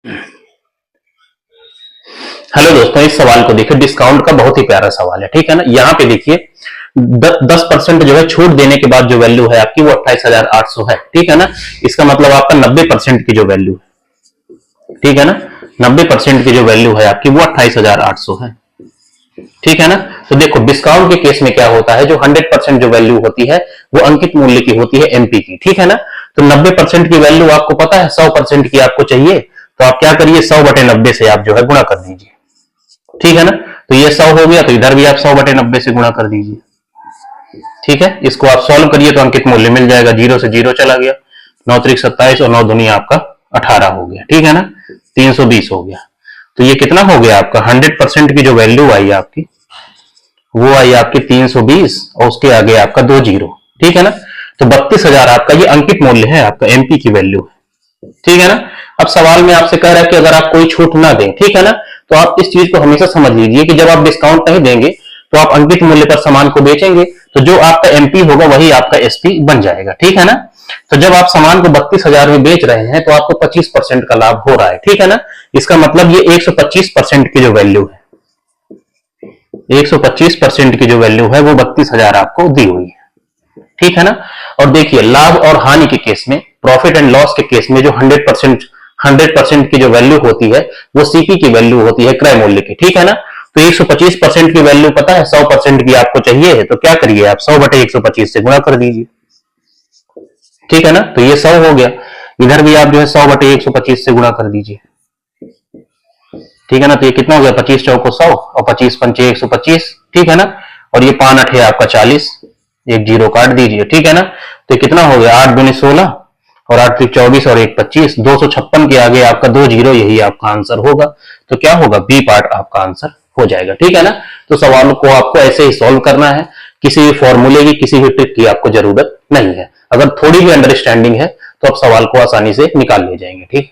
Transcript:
Hello दोस्तों, इस सवाल को देखिए। डिस्काउंट का बहुत ही प्यारा सवाल है, ठीक है ना। यहाँ पे देखिए 10% जो है छूट देने के बाद जो वैल्यू है आपकी वो 28,800 है, ठीक है ना। इसका मतलब आपका 90% की जो वैल्यू है, ठीक है ना, 90% की जो वैल्यू है आपकी वो 28,800 है, ठीक है ना। तो देखो डिस्काउंट के केस में क्या होता है, जो 100% जो वैल्यू होती है वो अंकित मूल्य की होती है एमपी की, ठीक है ना। तो 90% की वैल्यू आपको पता है 100% की आपको चाहिए, तो आप क्या करिए 100/90 से आप जो है गुणा कर दीजिए, ठीक है ना। तो ये 100 हो गया, तो इधर भी आप 100/90 से गुणा कर दीजिए, ठीक है। इसको आप सॉल्व करिए तो अंकित मूल्य मिल जाएगा। 0 से 0 चला गया, 9 त्रिक 27 और 9 दूनी आपका 18 हो गया, ठीक है ना। 320 हो गया। तो ये कितना हो गया आपका 100% की जो वैल्यू आई आपकी वो आई आपकी 320 और उसके आगे आपका 2 जीरो, ठीक है ना। तो 32,000 आपका ये अंकित मूल्य है, आपका एमपी की वैल्यू है, ठीक है ना। अब सवाल में आपसे कह रहा है कि अगर आप कोई छूट ना दें, ठीक है ना, तो आप इस चीज को हमेशा समझ लीजिए कि जब आप डिस्काउंट नहीं देंगे तो आप अंकित मूल्य पर सामान को बेचेंगे, तो जो आपका एमपी होगा वही आपका एसपी बन जाएगा, ठीक है ना। तो जब आप सामान को 32,000 में बेच रहे हैं तो आपको 25% का लाभ हो रहा है, ठीक है ना। इसका मतलब ये 125% की जो वैल्यू है, 125% की जो वैल्यू है वो 32,000 आपको दी हुई है, ठीक है ना। और देखिए लाभ और हानि के केस में, प्रॉफिट एंड लॉस के केस में जो 100% की जो वैल्यू होती है वो सीपी की वैल्यू होती है, क्रय मूल्य की, ठीक है ना। तो 125% की वैल्यू पता है 100% की आपको चाहिए है, तो क्या करिए आप 100/125 से गुणा कर दीजिए, ठीक है ना। तो ये 100 हो गया, इधर भी आप जो है 100/125 से गुणा कर दीजिए, ठीक है ना। तो ये कितना हो गया 25 चौको 100 और 25 पंचे 125, ठीक है ना। और ये 5 8 है आपका 40, एक जीरो काट दीजिए, ठीक है ना। तो कितना हो गया 8 दूनी 16 और 8 3 24 और 1 25, 256 के आगे आपका 2 जीरो, यही आपका आंसर होगा। तो क्या होगा बी पार्ट आपका आंसर हो जाएगा, ठीक है ना। तो सवाल को आपको ऐसे ही सॉल्व करना है, किसी भी फॉर्मूले की किसी भी ट्रिक की आपको जरूरत नहीं है। अगर थोड़ी भी अंडरस्टैंडिंग है तो आप सवाल को आसानी से निकाल ले जाएंगे, ठीक।